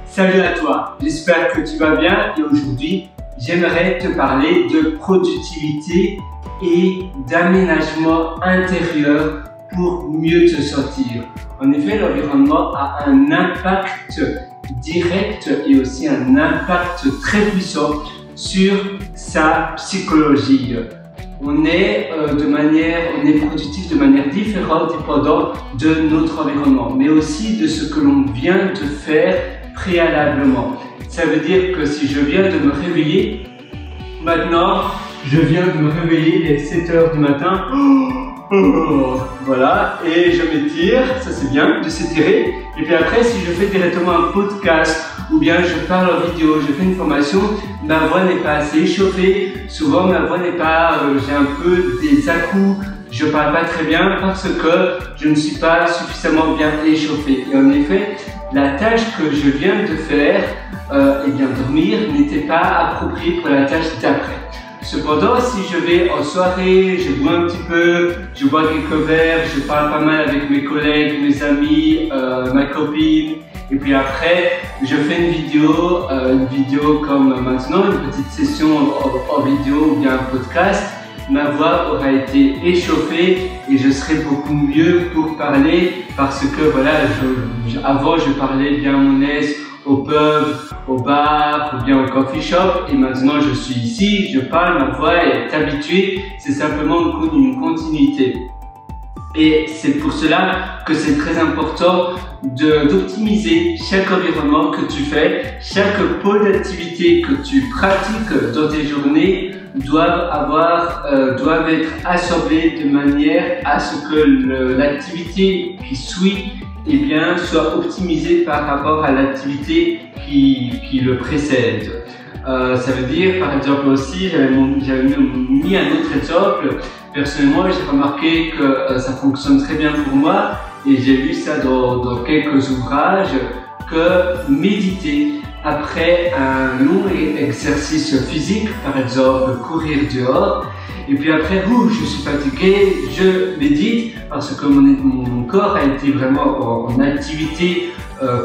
Salut à toi, j'espère que tu vas bien et aujourd'hui j'aimerais te parler de productivité et d'aménagement intérieur pour mieux te sentir. En effet, l'environnement a un impact direct et aussi un impact très puissant sur sa psychologie. On est productif de manière différente dépendant de notre environnement, mais aussi de ce que l'on vient de faire préalablement. Ça veut dire que si je viens de me réveiller, maintenant, je viens de me réveiller les 7 h du matin, voilà, et je m'étire, ça c'est bien de s'étirer. Et puis après, si je fais directement un podcast ou bien je parle en vidéo, je fais une formation, ma voix n'est pas assez échauffée. Souvent, ma voix n'est pas, j'ai un peu des à-coups, je parle pas très bien parce que je ne suis pas suffisamment bien échauffé. Et en effet, la tâche que je viens de faire, dormir, n'était pas appropriée pour la tâche d'après. Cependant, si je vais en soirée, je bois un petit peu, je bois quelques verres, je parle pas mal avec mes collègues, mes amis, ma copine, et puis après, je fais une vidéo comme maintenant, une petite session en vidéo ou bien un podcast, ma voix aura été échauffée et je serai beaucoup mieux pour parler parce que voilà, avant je parlais bien à mon aise au pub, au bar ou bien au coffee shop et maintenant je suis ici, je parle, ma voix est habituée, c'est simplement une continuité. Et c'est pour cela que c'est très important d'optimiser chaque environnement que tu fais, chaque pôle d'activité que tu pratiques dans tes journées doivent être assemblés de manière à ce que l'activité qui suit soit optimisée par rapport à l'activité qui le précède. Ça veut dire, par exemple aussi, j'avais mis un autre exemple. Personnellement, j'ai remarqué que ça fonctionne très bien pour moi et j'ai lu ça dans quelques ouvrages que méditer après un long exercice physique, par exemple courir dehors, et puis après, je suis fatigué, je médite parce que mon corps a été vraiment en activité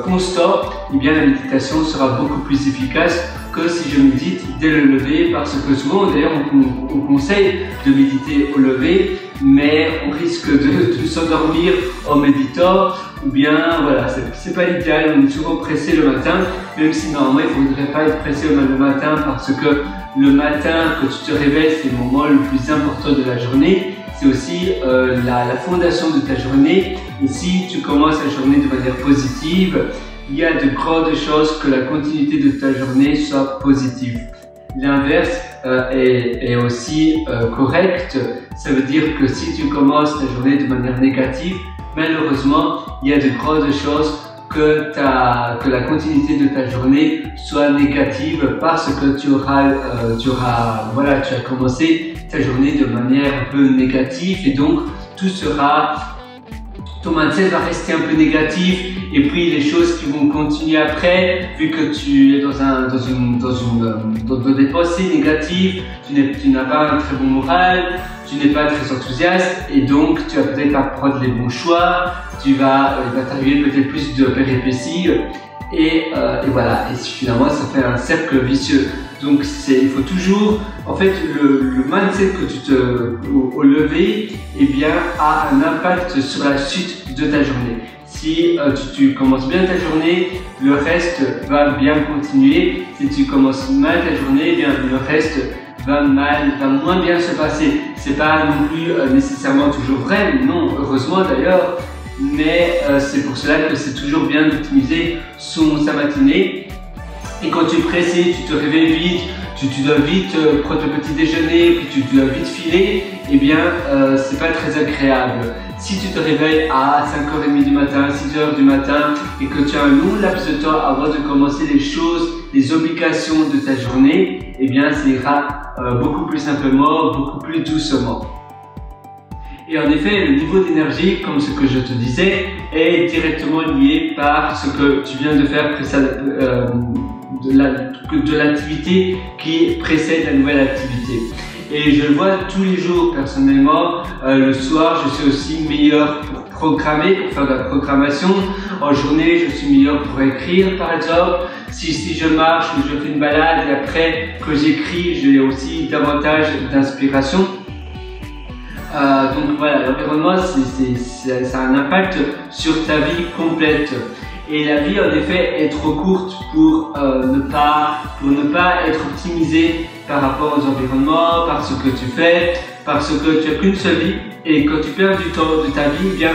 constante, et bien la méditation sera beaucoup plus efficace que si je médite dès le lever, parce que souvent d'ailleurs on conseille de méditer au lever, mais on risque de s'endormir en méditant, ou bien voilà, c'est pas l'idéal, on est souvent pressé le matin, même si normalement il ne faudrait pas être pressé le matin parce que le matin que tu te réveilles c'est le moment le plus important de la journée, c'est aussi la fondation de ta journée, et si tu commences la journée de manière positive, il y a de grandes chances que la continuité de ta journée soit positive. L'inverse est aussi correct, ça veut dire que si tu commences ta journée de manière négative, malheureusement, il y a de grandes chances que la continuité de ta journée soit négative parce que tu as commencé ta journée de manière un peu négative et donc ton mindset va rester un peu négatif et puis les choses qui vont continuer après, vu que tu es dans des pensées négatives, tu n'as pas un très bon moral, tu n'es pas très enthousiaste et donc tu vas peut-être pas prendre les bons choix, il va t'arriver peut-être plus de péripéties et voilà, et finalement ça fait un cercle vicieux. Donc il faut toujours, en fait le mindset que au lever a un impact sur la suite de ta journée. Si tu commences bien ta journée, le reste va bien continuer. Si tu commences mal ta journée, le reste va moins bien se passer. C'est pas non plus nécessairement toujours vrai, non, heureusement d'ailleurs, mais c'est pour cela que c'est toujours bien d'optimiser sa matinée. Et quand tu es pressé, tu te réveilles vite, tu dois vite prendre le petit déjeuner, puis tu dois vite filer, c'est pas très agréable. Si tu te réveilles à 5h30 du matin, 6h du matin et que tu as un long laps de temps avant de commencer les obligations de ta journée, ça ira beaucoup plus simplement, beaucoup plus doucement. Et en effet, le niveau d'énergie, comme ce que je te disais, est directement lié par ce que tu viens de faire de l'activité qui précède la nouvelle activité. Et je le vois tous les jours personnellement, le soir je suis aussi meilleur pour programmer, pour faire de la programmation. En journée, je suis meilleur pour écrire par exemple. Si je marche ou je fais une balade et après que j'écris, j'ai aussi davantage d'inspiration. Donc voilà, l'environnement, ça a un impact sur ta vie complète. Et la vie, en effet, est trop courte pour ne pas être optimisée par rapport aux environnements, par ce que tu fais, parce que tu n'as qu'une seule vie. Et quand tu perds du temps de ta vie, eh bien,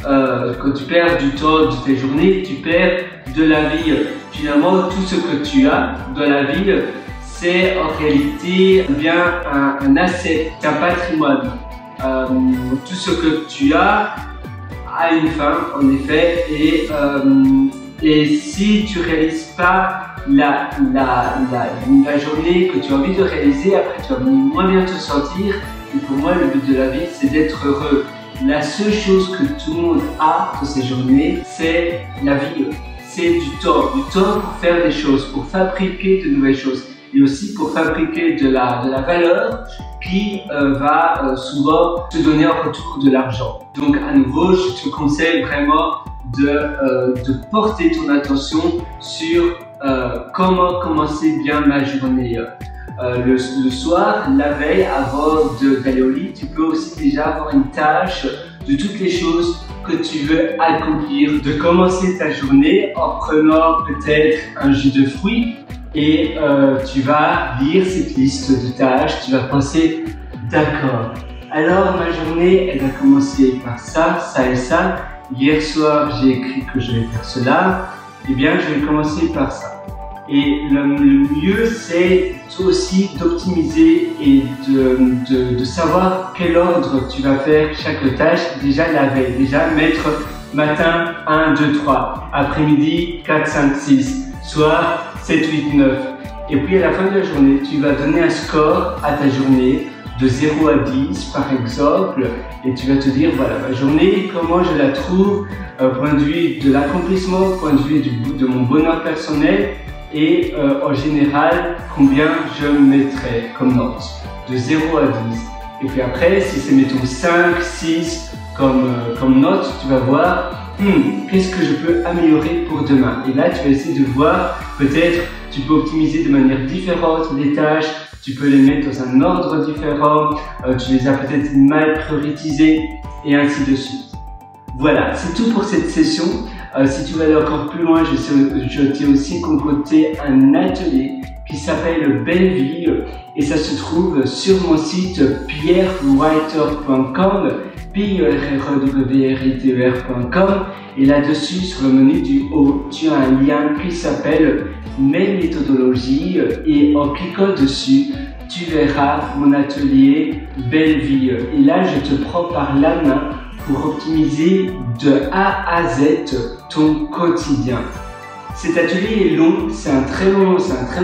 quand tu perds du temps de tes journées, tu perds de la vie. Finalement, tout ce que tu as dans la vie, c'est en réalité bien un asset, un patrimoine. Tout ce que tu as a une fin, en effet, et si tu réalises pas la journée que tu as envie de réaliser, après tu vas moins bien te sentir. Et pour moi, le but de la vie, c'est d'être heureux. La seule chose que tout le monde a dans ces journées, c'est la vie. C'est du temps pour faire des choses, pour fabriquer de nouvelles choses. Et aussi pour fabriquer de la valeur qui va souvent te donner en retour de l'argent. Donc à nouveau, je te conseille vraiment de porter ton attention sur comment commencer bien ma journée. Le soir, la veille, avant d'aller au lit, tu peux aussi déjà avoir une tâche de toutes les choses que tu veux accomplir. De commencer ta journée en prenant peut-être un jus de fruits et tu vas lire cette liste de tâches, tu vas penser d'accord. Alors ma journée, elle va commencer par ça, ça et ça. Hier soir, j'ai écrit que je vais faire cela. Eh bien, je vais commencer par ça. Et le mieux, c'est aussi d'optimiser et de savoir quel ordre tu vas faire chaque tâche déjà la veille. Déjà mettre matin 1, 2, 3, après-midi 4, 5, 6, soir 7, 8, 9. Et puis à la fin de la journée, tu vas donner un score à ta journée de 0 à 10 par exemple, et tu vas te dire voilà ma journée, comment je la trouve, point de vue de l'accomplissement, point de vue de mon bonheur personnel. Et en général, combien je mettrais comme note de 0 à 10. Et puis après, si c'est mettons 5, 6 comme note, tu vas voir qu'est-ce que je peux améliorer pour demain. Et là, tu vas essayer de voir, peut-être tu peux optimiser de manière différente les tâches, tu peux les mettre dans un ordre différent, tu les as peut-être mal prioritisées et ainsi de suite. Voilà, c'est tout pour cette session. Si tu veux aller encore plus loin, je t'ai aussi concocté un atelier qui s'appelle Belle Vie et ça se trouve sur mon site pierrewriter.com, pierrewriter.com, et là-dessus, sur le menu du haut, tu as un lien qui s'appelle Mes méthodologies et en cliquant dessus, tu verras mon atelier Belle Vie. Et là, je te prends par la main pour optimiser de A à Z ton quotidien. Cet atelier est long, c'est un très long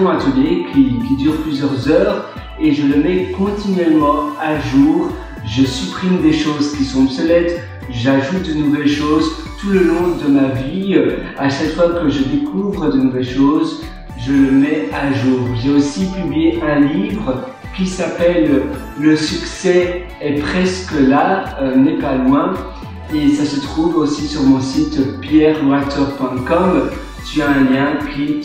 atelier qui dure plusieurs heures et je le mets continuellement à jour. Je supprime des choses qui sont obsolètes, j'ajoute de nouvelles choses tout le long de ma vie. À chaque fois que je découvre de nouvelles choses, je le mets à jour. J'ai aussi publié un livre qui s'appelle Le succès est presque là, n'est pas loin, et ça se trouve aussi sur mon site pierrewriter.com. Tu as un lien qui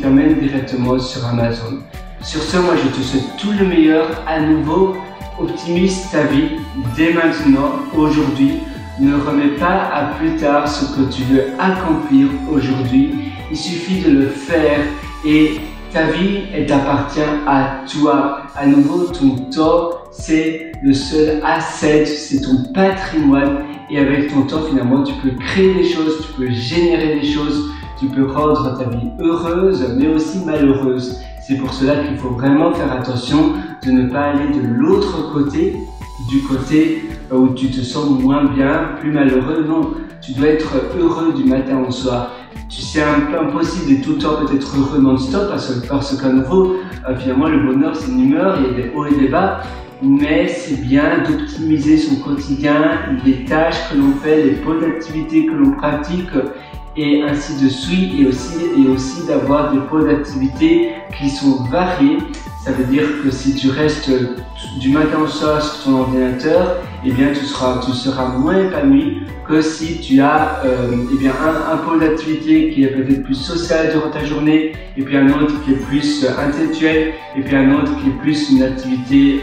t'amène directement sur Amazon. Sur ce, moi je te souhaite tout le meilleur. À nouveau, optimise ta vie dès maintenant, aujourd'hui. Ne remets pas à plus tard ce que tu veux accomplir aujourd'hui. Il suffit de le faire et ta vie, elle t'appartient à toi. À nouveau, ton temps, c'est le seul asset, c'est ton patrimoine. Et avec ton temps, finalement, tu peux créer des choses, tu peux générer des choses, tu peux rendre ta vie heureuse, mais aussi malheureuse. C'est pour cela qu'il faut vraiment faire attention de ne pas aller de l'autre côté, du côté où tu te sens moins bien, plus malheureux. Non, tu dois être heureux du matin au soir. C'est un peu impossible de tout le temps peut-être heureux non-stop parce qu'à nouveau, finalement, le bonheur, c'est une humeur, il y a des hauts et des bas. Mais c'est bien d'optimiser son quotidien, les tâches que l'on fait, les pôles d'activité que l'on pratique et ainsi de suite, et aussi d'avoir des pôles d'activité qui sont variés. Ça veut dire que si tu restes du matin au soir sur ton ordinateur, eh bien tu seras moins épanoui que si tu as eh bien un pôle d'activité qui est peut-être plus social durant ta journée, et puis un autre qui est plus intellectuel, et puis un autre qui est plus une activité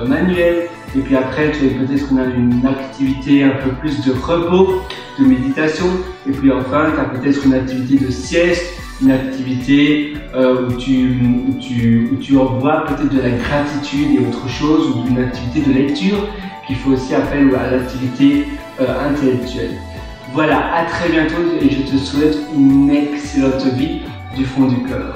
manuelle, et puis après tu as peut-être une activité un peu plus de repos, de méditation, et puis enfin tu as peut-être une activité de sieste, une activité où tu envoies peut-être de la gratitude et autre chose, ou une activité de lecture qui fait aussi appel à l'activité intellectuelle. Voilà, à très bientôt et je te souhaite une excellente vie du fond du cœur.